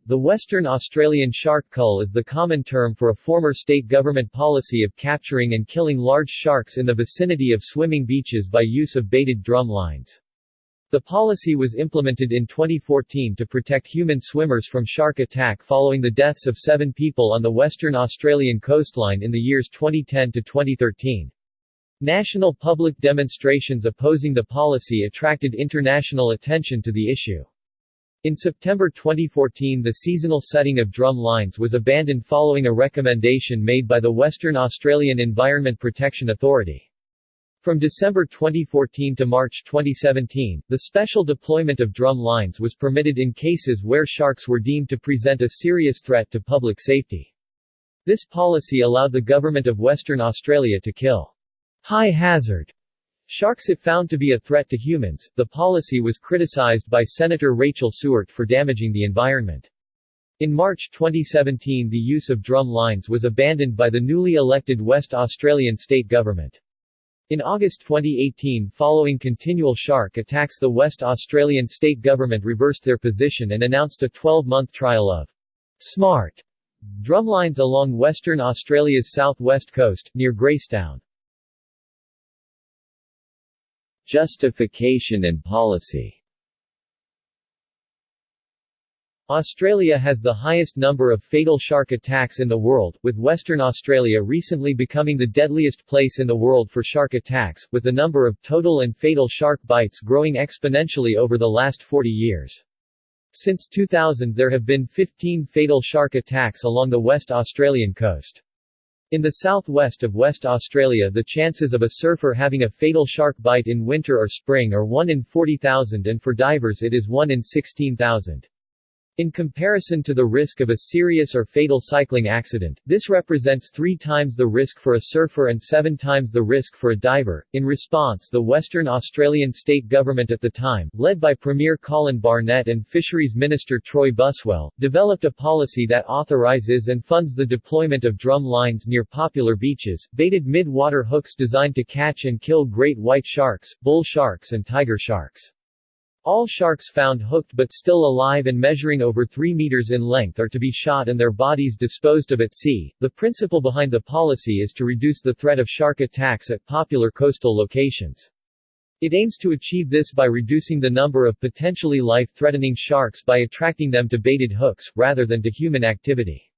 The Western Australian shark cull is the common term for a former state government policy of capturing and killing large sharks in the vicinity of swimming beaches by use of baited drum lines. The policy was implemented in 2014 to protect human swimmers from shark attack following the deaths of 7 people on the Western Australian coastline in the years 2010 to 2013. National public demonstrations opposing the policy attracted international attention to the issue. In September 2014, the seasonal setting of drum lines was abandoned following a recommendation made by the Western Australian Environment Protection Authority. From December 2014 to March 2017, the special deployment of drum lines was permitted in cases where sharks were deemed to present a serious threat to public safety. This policy allowed the Government of Western Australia to kill high-hazard sharks it found to be a threat to humans. The policy was criticised by Senator Rachel Seward for damaging the environment. In March 2017, the use of drum lines was abandoned by the newly elected West Australian state government. In August 2018, following continual shark attacks, the West Australian state government reversed their position and announced a 12-month trial of smart drumlines along Western Australia's southwest coast, near Greystown. Justification and policy. Australia has the highest number of fatal shark attacks in the world, with Western Australia recently becoming the deadliest place in the world for shark attacks, with the number of total and fatal shark bites growing exponentially over the last 40 years. Since 2000, there have been 15 fatal shark attacks along the West Australian coast. In the southwest of West Australia, the chances of a surfer having a fatal shark bite in winter or spring are 1 in 40,000, and for divers it is 1 in 16,000. In comparison to the risk of a serious or fatal cycling accident, this represents 3 times the risk for a surfer and 7 times the risk for a diver. In response, the Western Australian state government at the time, led by Premier Colin Barnett and Fisheries Minister Troy Buswell, developed a policy that authorises and funds the deployment of drum lines near popular beaches, baited mid-water hooks designed to catch and kill great white sharks, bull sharks and tiger sharks. All sharks found hooked but still alive and measuring over 3 meters in length are to be shot and their bodies disposed of at sea. The principle behind the policy is to reduce the threat of shark attacks at popular coastal locations. It aims to achieve this by reducing the number of potentially life-threatening sharks by attracting them to baited hooks, rather than to human activity.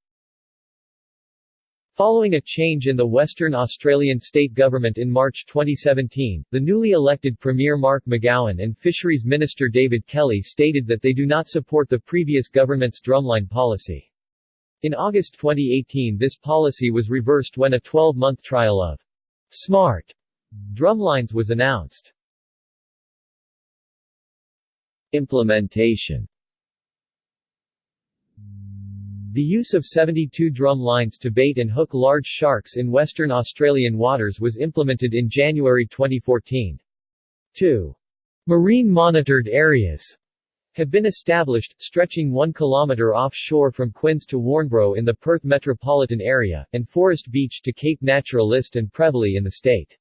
Following a change in the Western Australian state government in March 2017, the newly elected Premier Mark McGowan and Fisheries Minister David Kelly stated that they do not support the previous government's drumline policy. In August 2018, this policy was reversed when a 12-month trial of smart drumlines was announced. Implementation. The use of 72 drum lines to bait and hook large sharks in Western Australian waters was implemented in January 2014. 2 marine monitored areas have been established, stretching 1 kilometre offshore from Quinns to Warnbro in the Perth metropolitan area, and Forest Beach to Cape Naturaliste and Prevely in the state's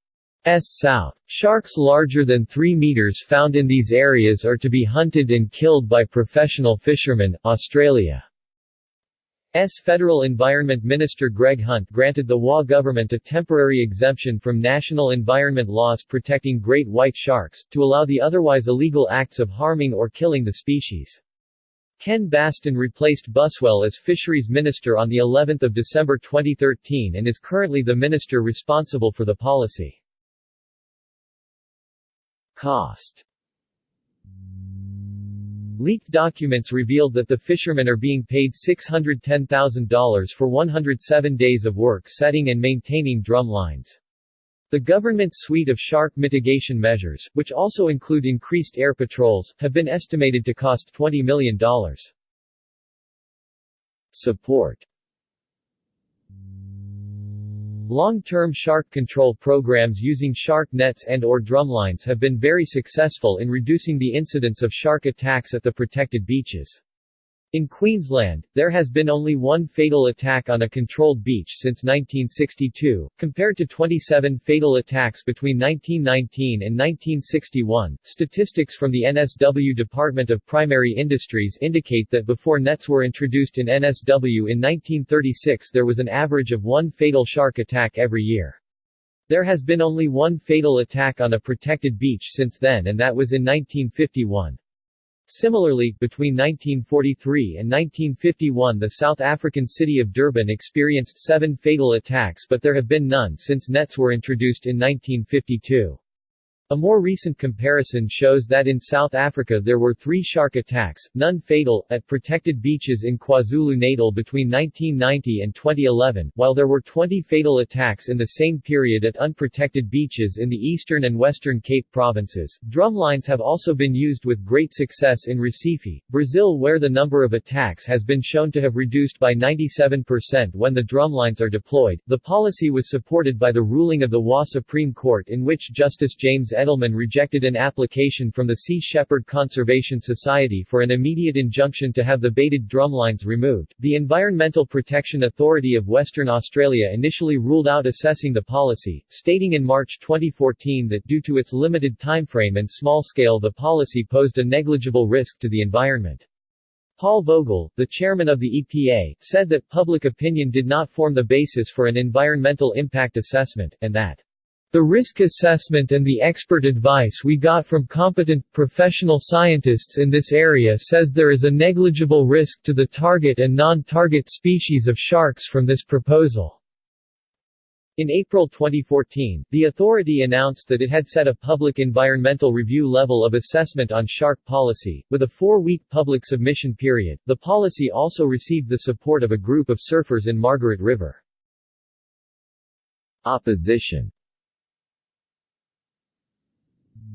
south. Sharks larger than 3 meters found in these areas are to be hunted and killed by professional fishermen. Australia Federal Environment Minister Greg Hunt granted the WA government a temporary exemption from national environment laws protecting great white sharks, to allow the otherwise illegal acts of harming or killing the species. Ken Baston replaced Buswell as Fisheries Minister on the 11th of December 2013 and is currently the minister responsible for the policy. Cost. Leaked documents revealed that the fishermen are being paid $610,000 for 107 days of work setting and maintaining drum lines. The government's suite of shark mitigation measures, which also include increased air patrols, have been estimated to cost $20 million. Support. Long-term shark control programs using shark nets and/or drumlines have been very successful in reducing the incidence of shark attacks at the protected beaches. In Queensland, there has been only one fatal attack on a controlled beach since 1962, compared to 27 fatal attacks between 1919 and 1961. Statistics from the NSW Department of Primary Industries indicate that before nets were introduced in NSW in 1936, there was an average of one fatal shark attack every year. There has been only one fatal attack on a protected beach since then, and that was in 1951. Similarly, between 1943 and 1951 the South African city of Durban experienced 7 fatal attacks, but there have been none since nets were introduced in 1952. A more recent comparison shows that in South Africa there were 3 shark attacks, none fatal, at protected beaches in KwaZulu-Natal between 1990 and 2011, while there were 20 fatal attacks in the same period at unprotected beaches in the Eastern and Western Cape provinces. Drumlines have also been used with great success in Recife, Brazil, where the number of attacks has been shown to have reduced by 97% when the drumlines are deployed. The policy was supported by the ruling of the WA Supreme Court, in which Justice James Edelman rejected an application from the Sea Shepherd Conservation Society for an immediate injunction to have the baited drumlines removed. The Environmental Protection Authority of Western Australia initially ruled out assessing the policy, stating in March 2014 that due to its limited timeframe and small scale the policy posed a negligible risk to the environment. Paul Vogel, the chairman of the EPA, said that public opinion did not form the basis for an environmental impact assessment, and that the risk assessment and the expert advice we got from competent, professional scientists in this area says there is a negligible risk to the target and non-target species of sharks from this proposal. In April 2014, the authority announced that it had set a public environmental review level of assessment on shark policy, with a 4-week public submission period. The policy also received the support of a group of surfers in Margaret River. Opposition.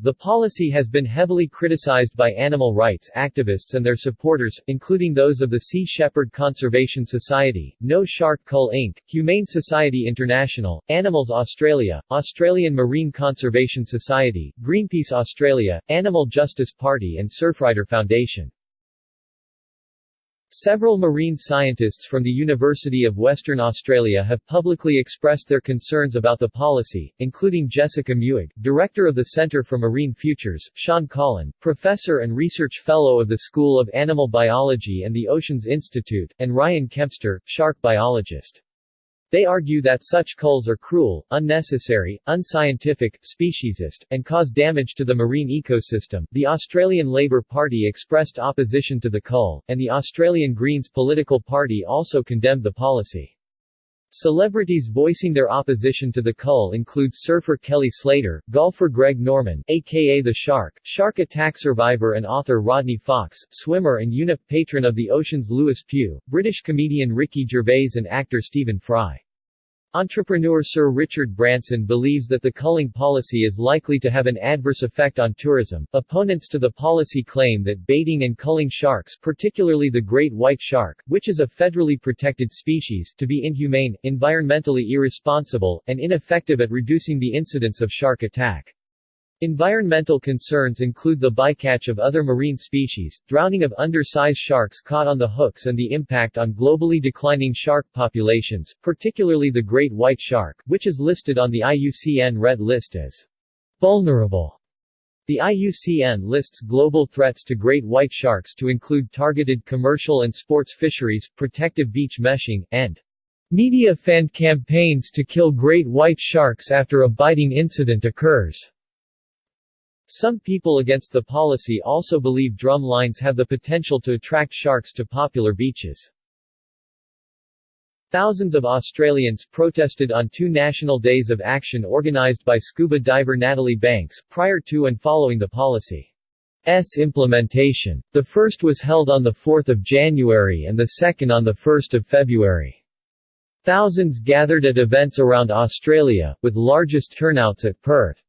The policy has been heavily criticized by animal rights activists and their supporters, including those of the Sea Shepherd Conservation Society, No Shark Cull Inc., Humane Society International, Animals Australia, Australian Marine Conservation Society, Greenpeace Australia, Animal Justice Party and Surfrider Foundation. Several marine scientists from the University of Western Australia have publicly expressed their concerns about the policy, including Jessica Muig, director of the Centre for Marine Futures, Sean Collin, professor and research fellow of the School of Animal Biology and the Oceans Institute, and Ryan Kempster, shark biologist. They argue that such culls are cruel, unnecessary, unscientific, speciesist, and cause damage to the marine ecosystem. The Australian Labor Party expressed opposition to the cull, and the Australian Greens political party also condemned the policy. Celebrities voicing their opposition to the cull include surfer Kelly Slater, golfer Greg Norman, aka The Shark, shark attack survivor and author Rodney Fox, swimmer and UNEP patron of the oceans Lewis Pugh, British comedian Ricky Gervais and actor Stephen Fry. Entrepreneur Sir Richard Branson believes that the culling policy is likely to have an adverse effect on tourism. Opponents to the policy claim that baiting and culling sharks, particularly the great white shark, which is a federally protected species, to be inhumane, environmentally irresponsible, and ineffective at reducing the incidence of shark attack. Environmental concerns include the bycatch of other marine species, drowning of undersized sharks caught on the hooks, and the impact on globally declining shark populations, particularly the great white shark, which is listed on the IUCN Red List as vulnerable. The IUCN lists global threats to great white sharks to include targeted commercial and sports fisheries, protective beach meshing, and media fan campaigns to kill great white sharks after a biting incident occurs. Some people against the policy also believe drum lines have the potential to attract sharks to popular beaches. Thousands of Australians protested on 2 national days of action organised by scuba diver Natalie Banks, prior to and following the policy's implementation. The first was held on 4 January and the second on 1 February. Thousands gathered at events around Australia, with largest turnouts at Perth's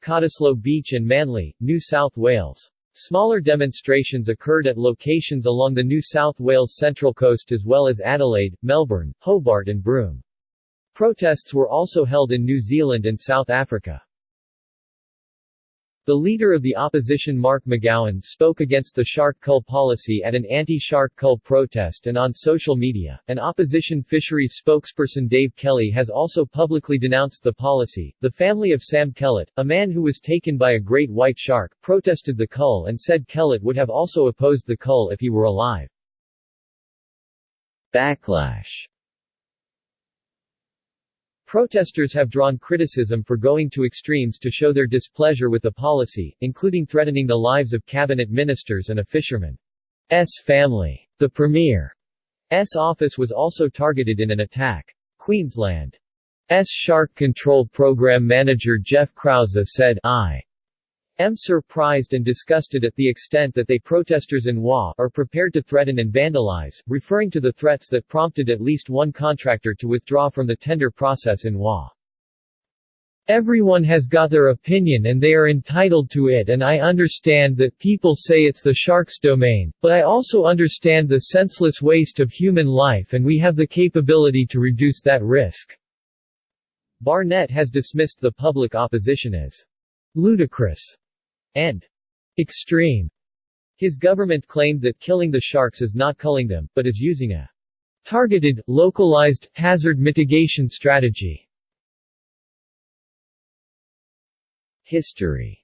Cottesloe Beach and Manly, New South Wales. Smaller demonstrations occurred at locations along the New South Wales Central Coast as well as Adelaide, Melbourne, Hobart and Broome. Protests were also held in New Zealand and South Africa. The leader of the opposition Mark McGowan spoke against the shark cull policy at an anti-shark cull protest and on social media. An opposition fisheries spokesperson Dave Kelly has also publicly denounced the policy. The family of Sam Kellett, a man who was taken by a great white shark, protested the cull and said Kellett would have also opposed the cull if he were alive. Backlash. Protesters have drawn criticism for going to extremes to show their displeasure with the policy, including threatening the lives of cabinet ministers and a fisherman's family. The Premier's office was also targeted in an attack. Queensland's Shark Control Program Manager Jeff Krause said, "I am surprised and disgusted at the extent that protesters in WA are prepared to threaten and vandalize," referring to the threats that prompted at least one contractor to withdraw from the tender process in WA. "Everyone has got their opinion and they are entitled to it, and I understand that people say it's the shark's domain, but I also understand the senseless waste of human life and we have the capability to reduce that risk." Barnett has dismissed the public opposition as ludicrous and extreme. His government claimed that killing the sharks is not culling them, but is using a targeted, localized, hazard mitigation strategy. History.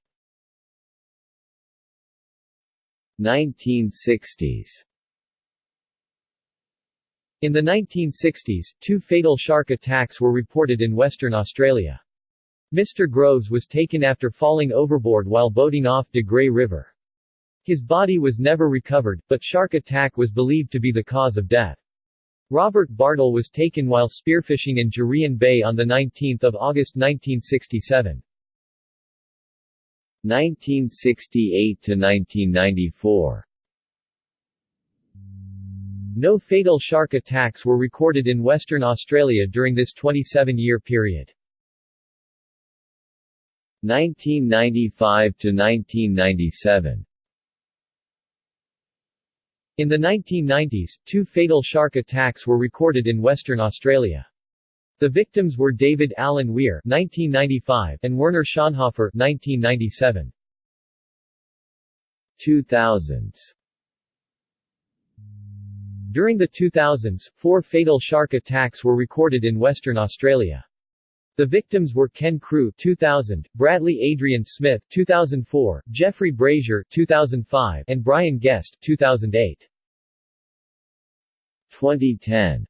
1960s. In the 1960s, 2 fatal shark attacks were reported in Western Australia. Mr. Groves was taken after falling overboard while boating off De Grey River. His body was never recovered, but shark attack was believed to be the cause of death. Robert Bartle was taken while spearfishing in Jurien Bay on 19 August 1967. 1968 to 1994. No fatal shark attacks were recorded in Western Australia during this 27-year period. 1995 to 1997. In the 1990s, 2 fatal shark attacks were recorded in Western Australia. The victims were David Allen Weir (1995) and Werner Schonhofer (1997). 2000s. During the 2000s, 4 fatal shark attacks were recorded in Western Australia. The victims were Ken Crew 2000, Bradley Adrian Smith 2004, Jeffrey Brazier 2005, and Brian Guest 2008. 2010.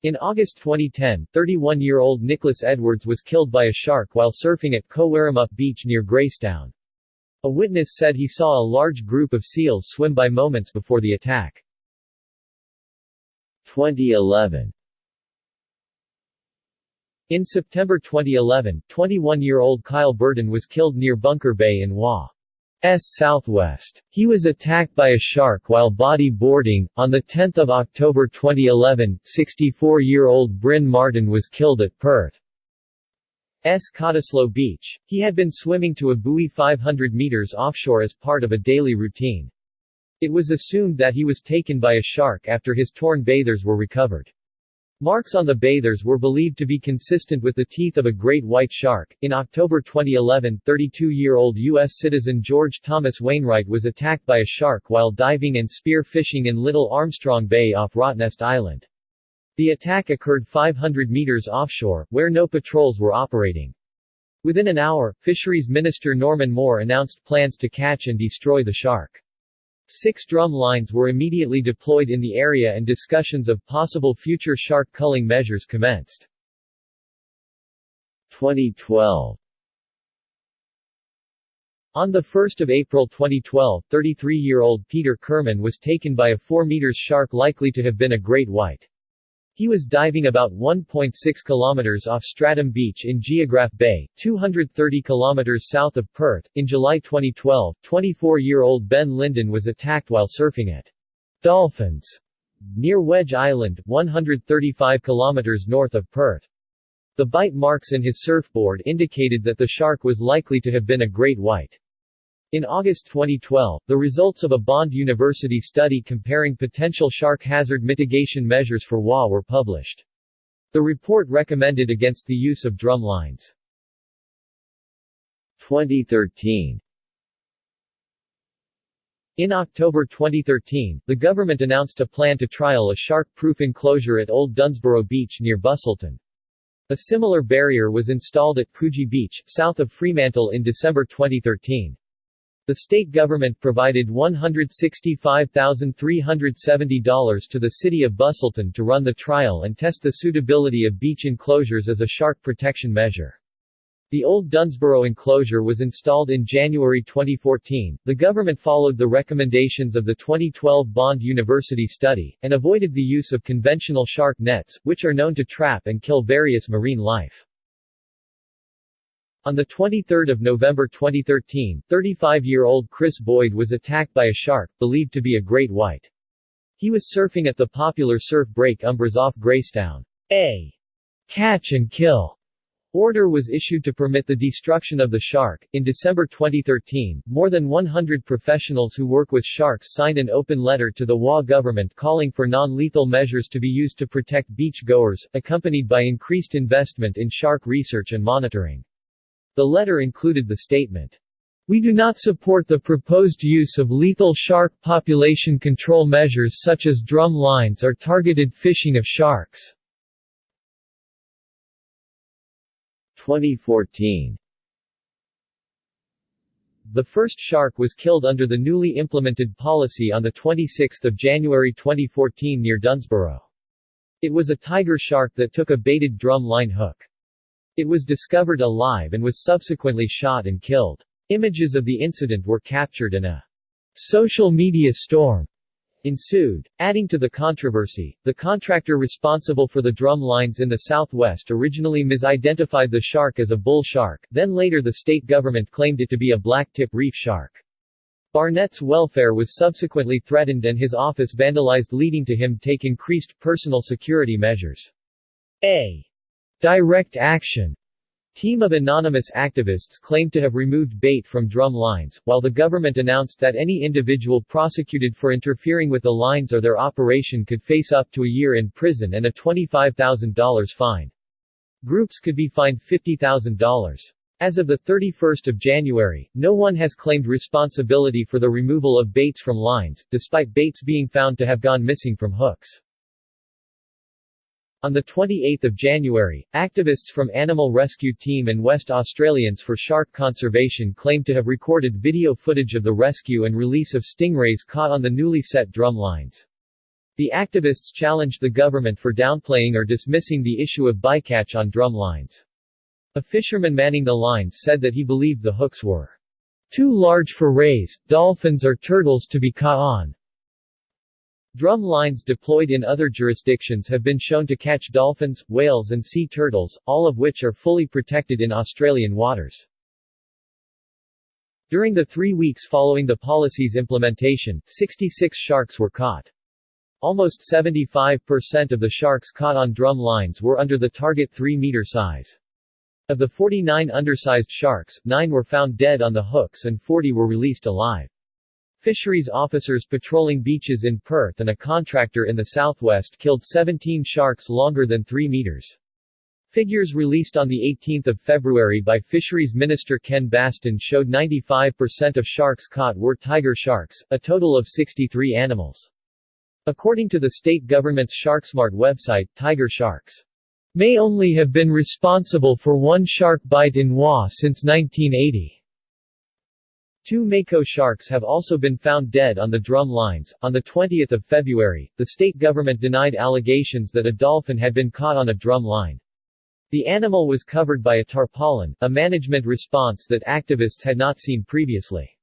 In August 2010, 31-year-old Nicholas Edwards was killed by a shark while surfing at Cowarramup Beach near Greystown. A witness said he saw a large group of seals swim by moments before the attack. 2011. In September 2011, 21-year-old Kyle Burton was killed near Bunker Bay in WA's southwest. He was attacked by a shark while bodyboarding. On 10 October 2011, 64-year-old Bryn Martin was killed at Perth's Cottesloe Beach. He had been swimming to a buoy 500 meters offshore as part of a daily routine. It was assumed that he was taken by a shark after his torn bathers were recovered. Marks on the bathers were believed to be consistent with the teeth of a great white shark. In October 2011, 32-year-old U.S. citizen George Thomas Wainwright was attacked by a shark while diving and spear fishing in Little Armstrong Bay off Rottnest Island. The attack occurred 500 meters offshore, where no patrols were operating. Within an hour, Fisheries Minister Norman Moore announced plans to catch and destroy the shark. 6 drum lines were immediately deployed in the area and discussions of possible future shark culling measures commenced. 2012. On 1 April 2012, 33-year-old Peter Kerman was taken by a 4 meters shark likely to have been a great white. He was diving about 1.6 kilometers off Stratham Beach in Geograph Bay, 230 kilometers south of Perth. In July 2012, 24-year-old Ben Linden was attacked while surfing at Dolphins near Wedge Island, 135 kilometers north of Perth. The bite marks in his surfboard indicated that the shark was likely to have been a great white. In August 2012, the results of a Bond University study comparing potential shark hazard mitigation measures for WA were published. The report recommended against the use of drum lines. 2013. In October 2013, the government announced a plan to trial a shark-proof enclosure at Old Dunsborough Beach near Busselton. A similar barrier was installed at Coogee Beach, south of Fremantle in December 2013. The state government provided $165,370 to the city of Busselton to run the trial and test the suitability of beach enclosures as a shark protection measure. The Old Dunsborough enclosure was installed in January 2014. The government followed the recommendations of the 2012 Bond University study, and avoided the use of conventional shark nets, which are known to trap and kill various marine life. On 23 November 2013, 35-year-old Chris Boyd was attacked by a shark, believed to be a great white. He was surfing at the popular surf break Umbras off Greystown. A catch and kill order was issued to permit the destruction of the shark. In December 2013, more than 100 professionals who work with sharks signed an open letter to the WA government calling for non-lethal measures to be used to protect beach-goers, accompanied by increased investment in shark research and monitoring. The letter included the statement, "We do not support the proposed use of lethal shark population control measures such as drum lines or targeted fishing of sharks." 2014. The first shark was killed under the newly implemented policy on 26 January 2014 near Dunsborough. It was a tiger shark that took a baited drum line hook. It was discovered alive and was subsequently shot and killed. Images of the incident were captured and a social media storm ensued. Adding to the controversy, the contractor responsible for the drum lines in the southwest originally misidentified the shark as a bull shark, then later the state government claimed it to be a blacktip reef shark. Barnett's welfare was subsequently threatened and his office vandalized, leading to him take increased personal security measures. A direct action team of anonymous activists claimed to have removed bait from drum lines, while the government announced that any individual prosecuted for interfering with the lines or their operation could face up to a year in prison and a $25,000 fine. Groups could be fined $50,000. As of 31 January, no one has claimed responsibility for the removal of baits from lines, despite baits being found to have gone missing from hooks. On 28 January, activists from Animal Rescue Team and West Australians for Shark Conservation claimed to have recorded video footage of the rescue and release of stingrays caught on the newly set drum lines. The activists challenged the government for downplaying or dismissing the issue of bycatch on drum lines. A fisherman manning the lines said that he believed the hooks were too large for rays, dolphins or turtles to be caught on. Drum lines deployed in other jurisdictions have been shown to catch dolphins, whales and sea turtles, all of which are fully protected in Australian waters. During the 3 weeks following the policy's implementation, 66 sharks were caught. Almost 75% of the sharks caught on drum lines were under the target 3-meter size. Of the 49 undersized sharks, 9 were found dead on the hooks and 40 were released alive. Fisheries officers patrolling beaches in Perth and a contractor in the southwest killed 17 sharks longer than 3 meters. Figures released on 18 February by Fisheries Minister Ken Baston showed 95% of sharks caught were tiger sharks, a total of 63 animals. According to the state government's SharkSmart website, tiger sharks may only have been responsible for one shark bite in WA since 1980. 2 mako sharks have also been found dead on the drum lines. On 20 February, the state government denied allegations that a dolphin had been caught on a drum line. The animal was covered by a tarpaulin, a management response that activists had not seen previously.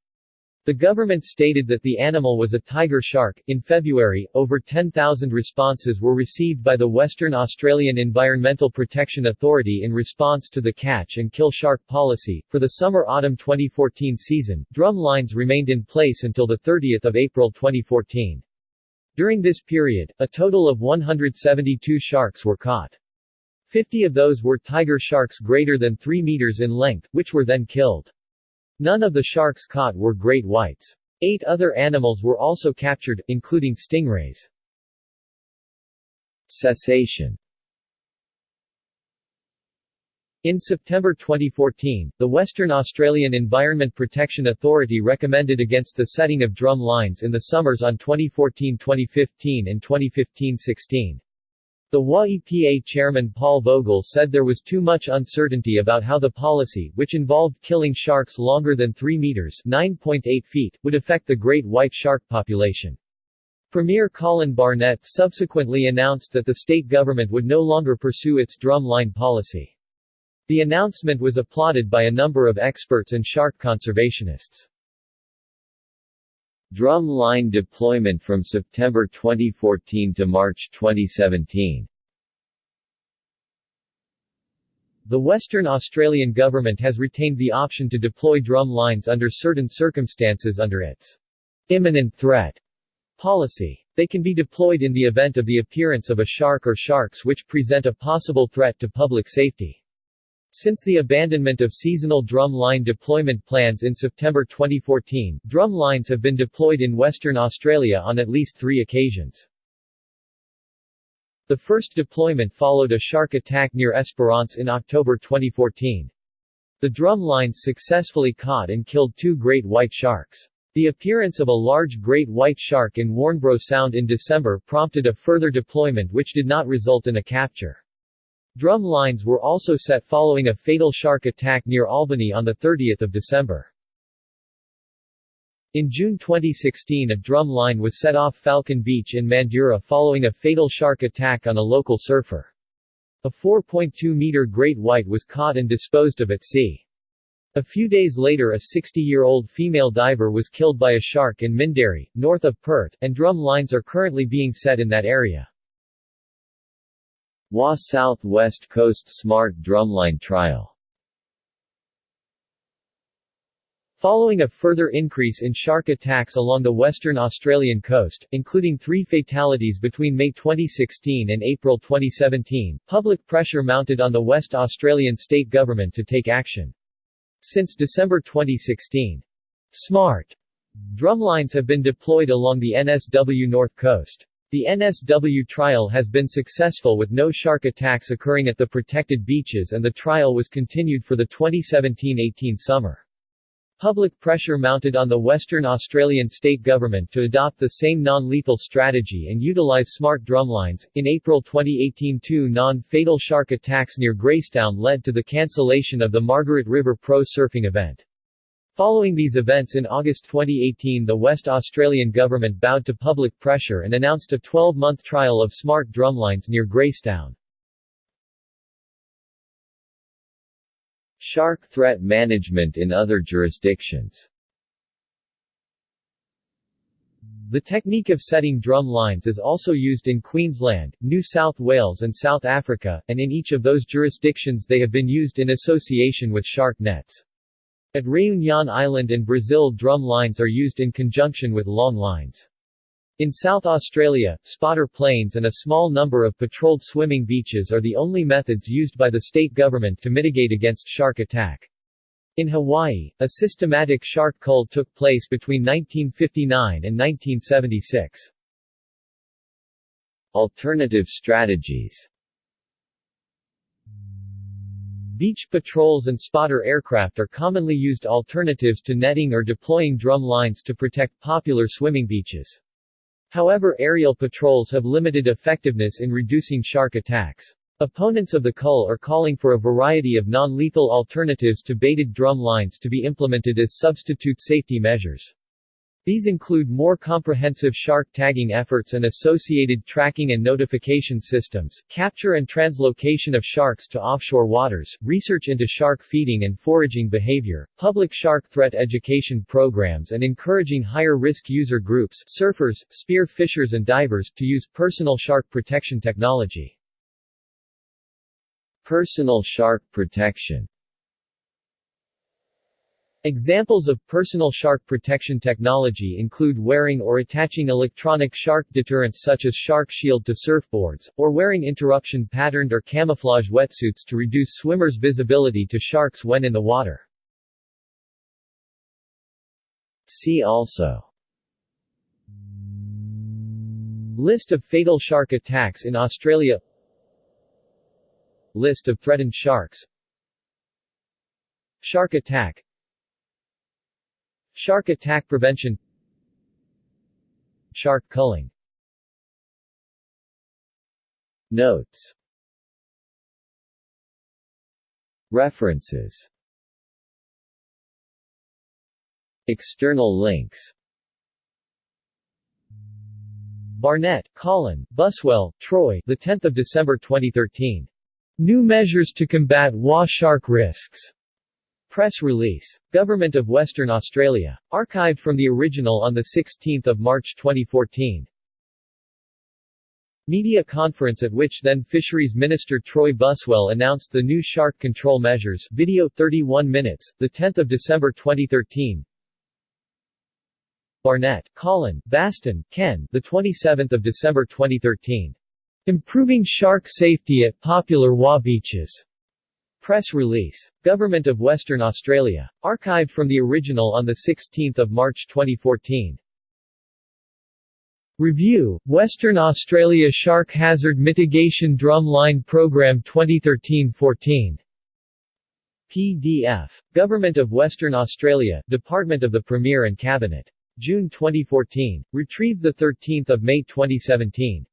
The government stated that the animal was a tiger shark. In February, over 10,000 responses were received by the Western Australian Environmental Protection Authority in response to the catch and kill shark policy. For the summer-autumn 2014 season, drum lines remained in place until 30 April 2014. During this period, a total of 172 sharks were caught. 50 of those were tiger sharks greater than 3 meters in length, which were then killed. None of the sharks caught were great whites. 8 other animals were also captured, including stingrays. Cessation. In September 2014, the Western Australian Environment Protection Authority recommended against the setting of drum lines in the summers on 2014-2015 and 2015-16. The WA-EPA chairman Paul Vogel said there was too much uncertainty about how the policy, which involved killing sharks longer than 3 meters (9.8 feet), would affect the great white shark population. Premier Colin Barnett subsequently announced that the state government would no longer pursue its drum line policy. The announcement was applauded by a number of experts and shark conservationists. Drum line deployment from September 2014 to March 2017. The Western Australian government has retained the option to deploy drum lines under certain circumstances under its imminent threat policy. They can be deployed in the event of the appearance of a shark or sharks which present a possible threat to public safety. Since the abandonment of seasonal drum line deployment plans in September 2014, drum lines have been deployed in Western Australia on at least 3 occasions. The first deployment followed a shark attack near Esperance in October 2014. The drum lines successfully caught and killed 2 great white sharks. The appearance of a large great white shark in Warnbro Sound in December prompted a further deployment which did not result in a capture. Drum lines were also set following a fatal shark attack near Albany on 30 December. In June 2016 a drum line was set off Falcon Beach in Mandurah following a fatal shark attack on a local surfer. A 4.2-meter great white was caught and disposed of at sea. A few days later a 60-year-old female diver was killed by a shark in Minderry, north of Perth, and drum lines are currently being set in that area. WA South West Coast Smart Drumline Trial. Following a further increase in shark attacks along the Western Australian coast, including 3 fatalities between May 2016 and April 2017, public pressure mounted on the West Australian state government to take action. Since December 2016, smart drumlines have been deployed along the NSW North Coast. The NSW trial has been successful with no shark attacks occurring at the protected beaches and the trial was continued for the 2017-18 summer. Public pressure mounted on the Western Australian state government to adopt the same non-lethal strategy and utilise smart drumlines. In April 2018 2 non-fatal shark attacks near Greystown led to the cancellation of the Margaret River Pro Surfing event. Following these events in August 2018 the West Australian government bowed to public pressure and announced a 12-month trial of smart drumlines near Greystown. Shark threat management in other jurisdictions. The technique of setting drum lines is also used in Queensland, New South Wales and South Africa, and in each of those jurisdictions they have been used in association with shark nets. At Réunion Island and Brazil drum lines are used in conjunction with long lines. In South Australia, spotter planes and a small number of patrolled swimming beaches are the only methods used by the state government to mitigate against shark attack. In Hawaii, a systematic shark cull took place between 1959 and 1976. Alternative strategies. Beach patrols and spotter aircraft are commonly used alternatives to netting or deploying drum lines to protect popular swimming beaches. However, aerial patrols have limited effectiveness in reducing shark attacks. Opponents of the cull are calling for a variety of non-lethal alternatives to baited drum lines to be implemented as substitute safety measures. These include more comprehensive shark tagging efforts and associated tracking and notification systems, capture and translocation of sharks to offshore waters, research into shark feeding and foraging behavior, public shark threat education programs and encouraging higher-risk user groups surfers, spear fishers and divers to use personal shark protection technology. Personal shark protection. Examples of personal shark protection technology include wearing or attaching electronic shark deterrents such as Shark Shield to surfboards, or wearing interruption-patterned or camouflage wetsuits to reduce swimmers' visibility to sharks when in the water. See also: List of fatal shark attacks in Australia, List of threatened sharks. Shark attack. Shark attack prevention. Shark culling. Notes. References. External links. Barnett, Colin, Buswell, Troy, the 10th of December 2013. New measures to combat WA shark risks. Press release. Government of Western Australia. Archived from the original on 16 March 2014. Media conference at which then Fisheries Minister Troy Buswell announced the new shark control measures. Video 31 minutes, 10 December 2013. Barnett, Colin, Baston, Ken, 27 December 2013. Improving shark safety at popular WA beaches. Press release. Government of Western Australia. Archived from the original on 16 March 2014. Review, Western Australia Shark Hazard Mitigation Drumline Program 2013-14. PDF. Government of Western Australia, Department of the Premier and Cabinet. June 2014. Retrieved 13 May 2017.